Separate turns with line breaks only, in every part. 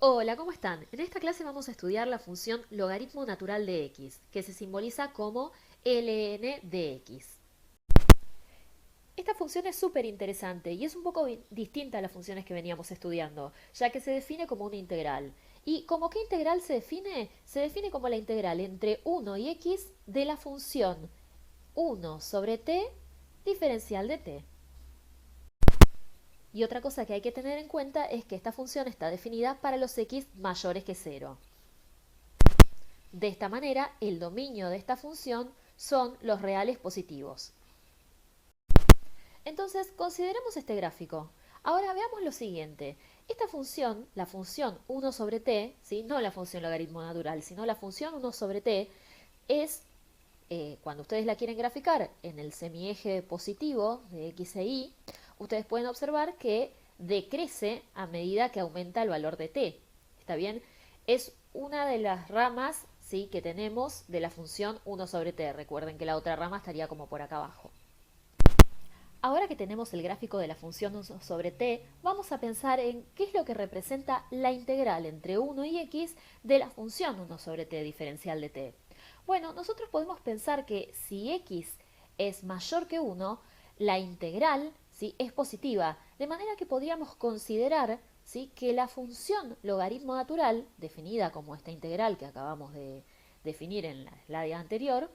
Hola, ¿cómo están? En esta clase vamos a estudiar la función logaritmo natural de x, que se simboliza como ln de x. Esta función es súper interesante y es un poco distinta a las funciones que veníamos estudiando, ya que se define como una integral. ¿Y como qué integral se define? Se define como la integral entre 1 y x de la función 1 sobre t diferencial de t. Y otra cosa que hay que tener en cuenta es que esta función está definida para los x mayores que 0. De esta manera, el dominio de esta función son los reales positivos. Entonces, consideremos este gráfico. Ahora veamos lo siguiente. Esta función, la función 1 sobre t, ¿sí? No la función logaritmo natural, sino la función 1 sobre t, es, cuando ustedes la quieren graficar en el semieje positivo de x e y, ustedes pueden observar que decrece a medida que aumenta el valor de t. ¿Está bien? Es una de las ramas, ¿sí?, que tenemos de la función 1 sobre t. Recuerden que la otra rama estaría como por acá abajo. Ahora que tenemos el gráfico de la función 1 sobre t, vamos a pensar en qué es lo que representa la integral entre 1 y x de la función 1 sobre t diferencial de t. Bueno, nosotros podemos pensar que si x es mayor que 1, la integral, ¿sí?, es positiva, de manera que podríamos considerar, ¿sí?, que la función logaritmo natural, definida como esta integral que acabamos de definir en la slide anterior,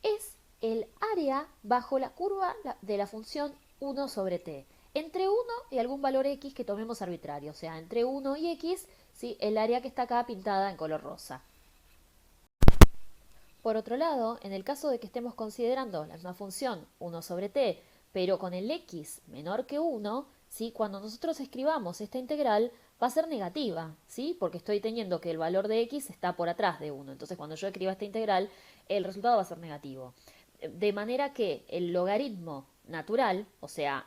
es el área bajo la curva de la función 1 sobre t, entre 1 y algún valor x que tomemos arbitrario, o sea, entre 1 y x, ¿sí?, el área que está acá pintada en color rosa. Por otro lado, en el caso de que estemos considerando la misma función 1 sobre t, pero con el x menor que 1, ¿sí?, cuando nosotros escribamos esta integral va a ser negativa, ¿sí?, porque estoy teniendo que el valor de x está por atrás de 1. Entonces, cuando yo escriba esta integral, el resultado va a ser negativo. De manera que el logaritmo natural, o sea,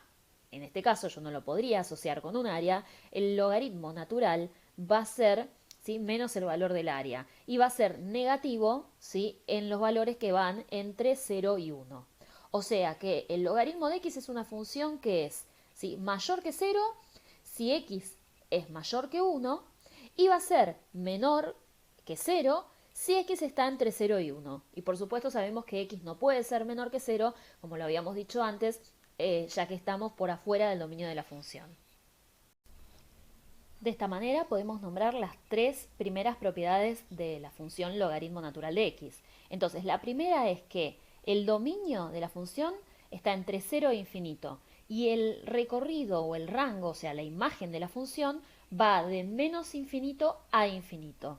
en este caso yo no lo podría asociar con un área, el logaritmo natural va a ser, ¿sí?, menos el valor del área y va a ser negativo, ¿sí?, en los valores que van entre 0 y 1. O sea que el logaritmo de x es una función que es, ¿sí?, mayor que 0 si x es mayor que 1 y va a ser menor que 0 si x está entre 0 y 1. Y por supuesto sabemos que x no puede ser menor que 0, como lo habíamos dicho antes, ya que estamos por afuera del dominio de la función. De esta manera podemos nombrar las tres primeras propiedades de la función logaritmo natural de x. Entonces, la primera es que el dominio de la función está entre 0 e infinito y el recorrido o el rango, o sea, la imagen de la función, va de menos infinito a infinito.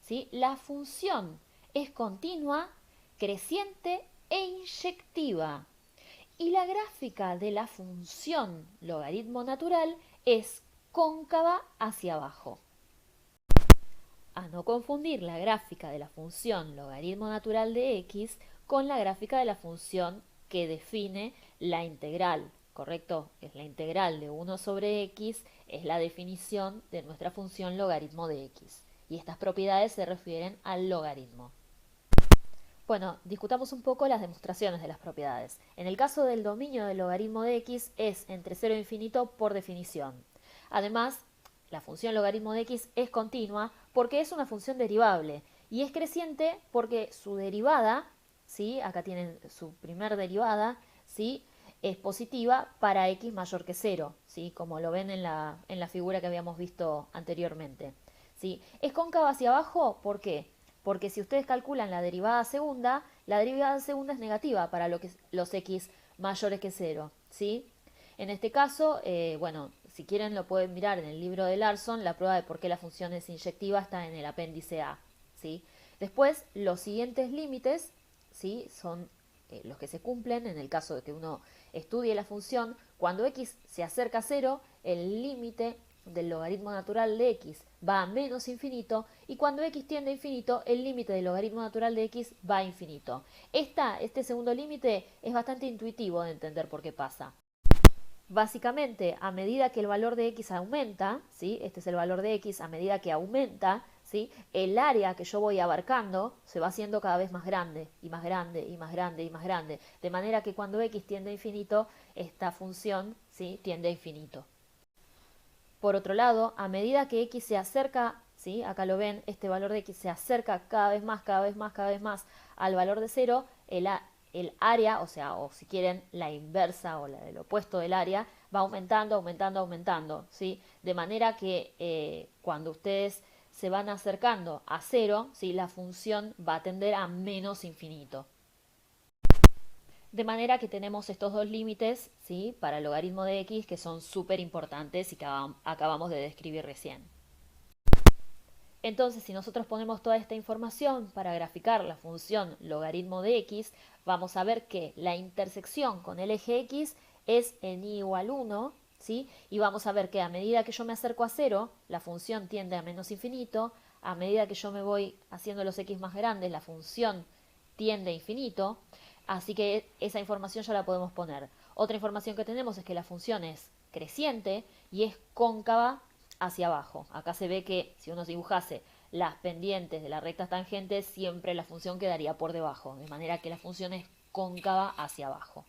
¿Sí? La función es continua, creciente e inyectiva. Y la gráfica de la función logaritmo natural es cóncava hacia abajo. A no confundir la gráfica de la función logaritmo natural de x con la gráfica de la función que define la integral, ¿correcto? Es la integral de 1 sobre x, es la definición de nuestra función logaritmo de x. Y estas propiedades se refieren al logaritmo. Bueno, discutamos un poco las demostraciones de las propiedades. En el caso del dominio del logaritmo de x es entre 0 e infinito por definición. Además, la función logaritmo de x es continua porque es una función derivable y es creciente porque su derivada, ¿sí?, acá tienen su primer derivada, ¿sí?, es positiva para x mayor que 0, ¿sí?, como lo ven en la figura que habíamos visto anteriormente. ¿Sí? Es cóncava hacia abajo, ¿por qué? Porque si ustedes calculan la derivada segunda es negativa para los x mayores que 0, ¿sí? En este caso, bueno, si quieren lo pueden mirar en el libro de Larson, la prueba de por qué la función es inyectiva está en el apéndice A, ¿sí? Después, los siguientes límites, ¿sí?, son los que se cumplen en el caso de que uno estudie la función. Cuando x se acerca a 0, el límite del logaritmo natural de x va a menos infinito y cuando x tiende a infinito, el límite del logaritmo natural de x va a infinito. Este segundo límite es bastante intuitivo de entender por qué pasa. Básicamente, a medida que el valor de x aumenta, ¿sí?, este es el valor de x, a medida que aumenta, ¿sí?, el área que yo voy abarcando se va haciendo cada vez más grande y más grande y más grande y más grande, de manera que cuando x tiende a infinito, esta función, ¿sí?, tiende a infinito. Por otro lado, a medida que x se acerca, ¿sí? Acá lo ven, este valor de x se acerca cada vez más, cada vez más, cada vez más al valor de 0, el área, o sea, o si quieren la inversa o el opuesto del área, va aumentando, aumentando, aumentando, ¿sí? De manera que cuando ustedes se van acercando a 0, ¿sí? La función va a tender a menos infinito. De manera que tenemos estos dos límites, ¿sí? Para el logaritmo de x que son súper importantes y que acabamos de describir recién. Entonces, si nosotros ponemos toda esta información para graficar la función logaritmo de x, vamos a ver que la intersección con el eje x es en y igual 1, ¿sí? Y vamos a ver que a medida que yo me acerco a 0, la función tiende a menos infinito, a medida que yo me voy haciendo los x más grandes, la función tiende a infinito, así que esa información ya la podemos poner. Otra información que tenemos es que la función es creciente y es cóncava hacia abajo. Acá se ve que si uno dibujase las pendientes de las rectas tangentes, siempre la función quedaría por debajo, de manera que la función es cóncava hacia abajo.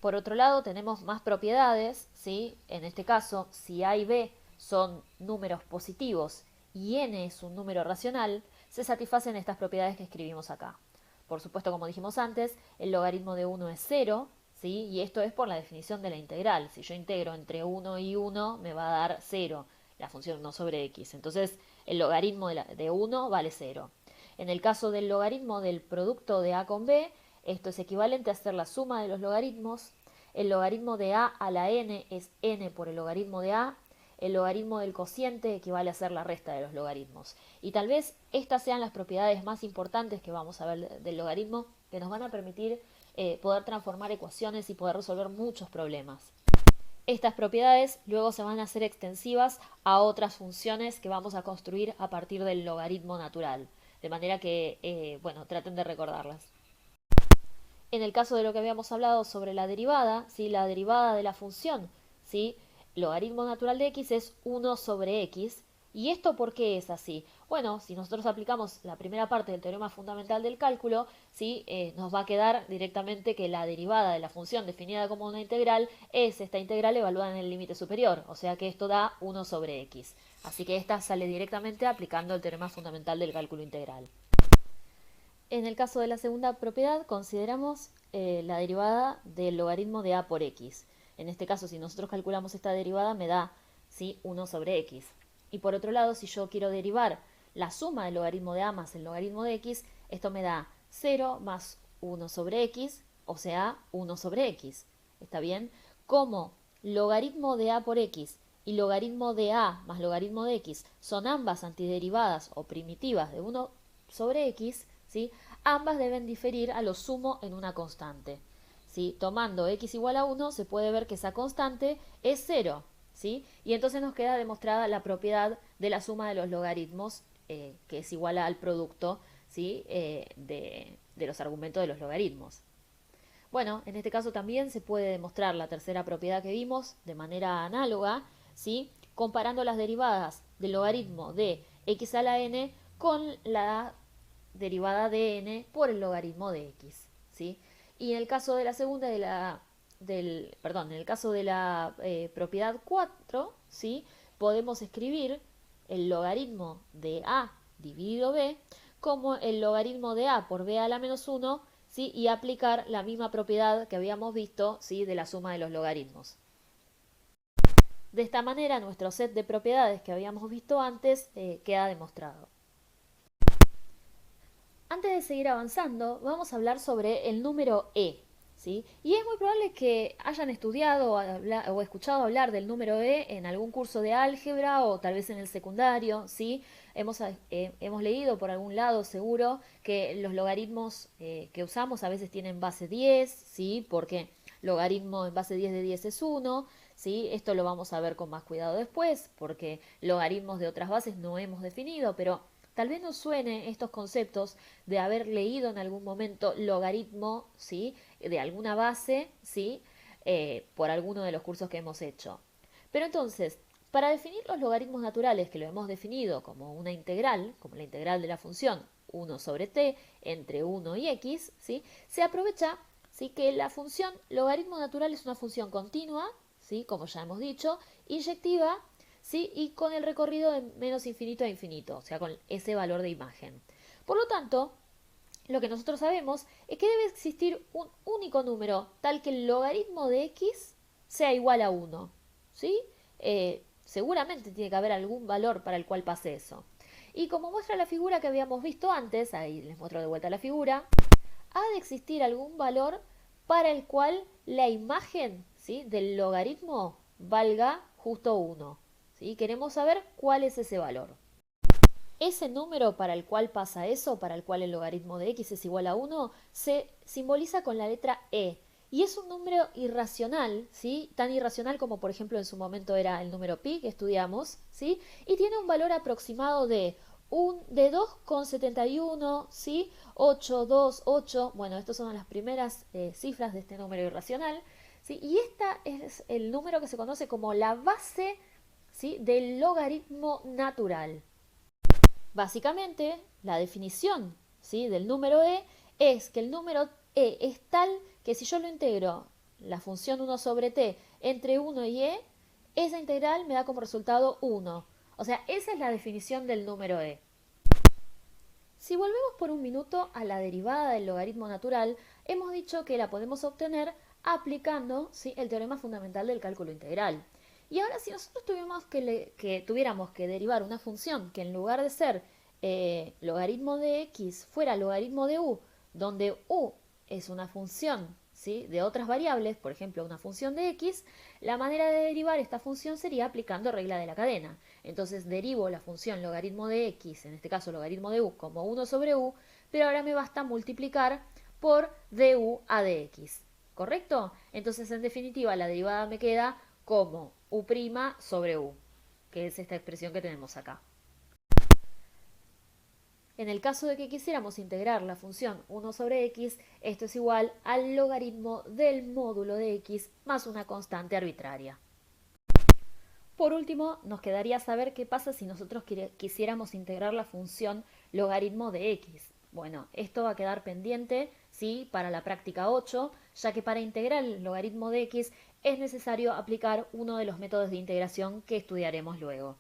Por otro lado, tenemos más propiedades, ¿sí? En este caso, si A y B son números positivos y n es un número racional, se satisfacen estas propiedades que escribimos acá. Por supuesto, como dijimos antes, el logaritmo de 1 es 0, ¿sí? Y esto es por la definición de la integral. Si yo integro entre 1 y 1, me va a dar 0, la función 1 sobre x. Entonces, el logaritmo de 1 vale 0. En el caso del logaritmo del producto de a con b, esto es equivalente a hacer la suma de los logaritmos. El logaritmo de a la n es n por el logaritmo de a. El logaritmo del cociente equivale a hacer la resta de los logaritmos. Y tal vez estas sean las propiedades más importantes que vamos a ver del logaritmo, que nos van a permitir poder transformar ecuaciones y poder resolver muchos problemas. Estas propiedades luego se van a hacer extensivas a otras funciones que vamos a construir a partir del logaritmo natural. De manera que, bueno, traten de recordarlas. En el caso de lo que habíamos hablado sobre la derivada, ¿sí? La derivada de la función, ¿sí? Logaritmo natural de x es 1 sobre x. ¿Y esto por qué es así? Bueno, si nosotros aplicamos la primera parte del teorema fundamental del cálculo, ¿sí? Nos va a quedar directamente que la derivada de la función definida como una integral es esta integral evaluada en el límite superior, o sea que esto da 1 sobre x. Así que esta sale directamente aplicando el teorema fundamental del cálculo integral. En el caso de la segunda propiedad, consideramos la derivada del logaritmo de a por x. En este caso, si nosotros calculamos esta derivada, me da, ¿sí? 1 sobre x. Y por otro lado, si yo quiero derivar la suma del logaritmo de a más el logaritmo de x, esto me da 0 más 1 sobre x, o sea, 1 sobre x. ¿Está bien? Como logaritmo de a por x y logaritmo de a más logaritmo de x son ambas antiderivadas o primitivas de 1 sobre x, ¿sí? Ambas deben diferir a lo sumo en una constante. ¿Sí? Tomando x igual a 1, se puede ver que esa constante es 0. ¿Sí? Y entonces nos queda demostrada la propiedad de la suma de los logaritmos, que es igual al producto, ¿sí? De los argumentos de los logaritmos. Bueno, en este caso también se puede demostrar la tercera propiedad que vimos de manera análoga, ¿sí? Comparando las derivadas del logaritmo de x a la n con la derivada de n por el logaritmo de x, ¿sí? Y en el caso de la segunda, en el caso de la propiedad 4, ¿sí? Podemos escribir el logaritmo de a dividido b como el logaritmo de a por b a la menos 1, ¿sí? Y aplicar la misma propiedad que habíamos visto, ¿sí? De la suma de los logaritmos. De esta manera, nuestro set de propiedades que habíamos visto antes queda demostrado. Antes de seguir avanzando, vamos a hablar sobre el número e, ¿sí? Y es muy probable que hayan estudiado o escuchado hablar del número e en algún curso de álgebra o tal vez en el secundario, ¿sí? Hemos leído por algún lado seguro que los logaritmos que usamos a veces tienen base 10, ¿sí? Porque logaritmo en base 10 de 10 es 1, ¿sí? Esto lo vamos a ver con más cuidado después, porque logaritmos de otras bases no hemos definido, pero tal vez nos suene estos conceptos de haber leído en algún momento logaritmo, ¿sí? De alguna base, ¿sí? Por alguno de los cursos que hemos hecho. Pero entonces, para definir los logaritmos naturales, que lo hemos definido como una integral, como la integral de la función 1 sobre t entre 1 y x, ¿sí? Se aprovecha, ¿sí? Que la función logaritmo natural es una función continua, ¿sí? Como ya hemos dicho, inyectiva ¿sí? Y con el recorrido de menos infinito a infinito, o sea, con ese valor de imagen. Por lo tanto, lo que nosotros sabemos es que debe existir un único número tal que el logaritmo de x sea igual a 1, ¿sí? Seguramente tiene que haber algún valor para el cual pase eso. Y como muestra la figura que habíamos visto antes, ahí les muestro de vuelta la figura, ha de existir algún valor para el cual la imagen, ¿sí?, del logaritmo valga justo 1. ¿Sí? Queremos saber cuál es ese valor. Ese número para el cual pasa eso, para el cual el logaritmo de x es igual a 1, se simboliza con la letra e. Y es un número irracional, ¿sí? Tan irracional como por ejemplo en su momento era el número pi que estudiamos, ¿sí? Y tiene un valor aproximado de 2,71, ¿sí? 8, 2, 8. Bueno, estas son las primeras cifras de este número irracional, ¿sí? Y esta es el número que se conoce como la base, ¿sí?, del logaritmo natural. Básicamente, la definición, ¿sí?, del número e es que el número e es tal que si yo lo integro la función 1 sobre t entre 1 y e, esa integral me da como resultado 1. O sea, esa es la definición del número e. Si volvemos por un minuto a la derivada del logaritmo natural, hemos dicho que la podemos obtener aplicando, ¿sí?, el teorema fundamental del cálculo integral. Y ahora si nosotros tuviéramos que derivar una función que en lugar de ser logaritmo de x fuera logaritmo de u, donde u es una función, ¿sí?, de otras variables, por ejemplo una función de x, la manera de derivar esta función sería aplicando regla de la cadena. Entonces derivo la función logaritmo de x, en este caso logaritmo de u, como 1 sobre u, pero ahora me basta multiplicar por du a dx. ¿Correcto? Entonces en definitiva la derivada me queda como u' sobre u, que es esta expresión que tenemos acá. En el caso de que quisiéramos integrar la función 1 sobre x, esto es igual al logaritmo del módulo de x más una constante arbitraria. Por último, nos quedaría saber qué pasa si nosotros quisiéramos integrar la función logaritmo de x. Bueno, esto va a quedar pendiente, ¿sí?, para la práctica 8, ya que para integrar el logaritmo de x es necesario aplicar uno de los métodos de integración que estudiaremos luego.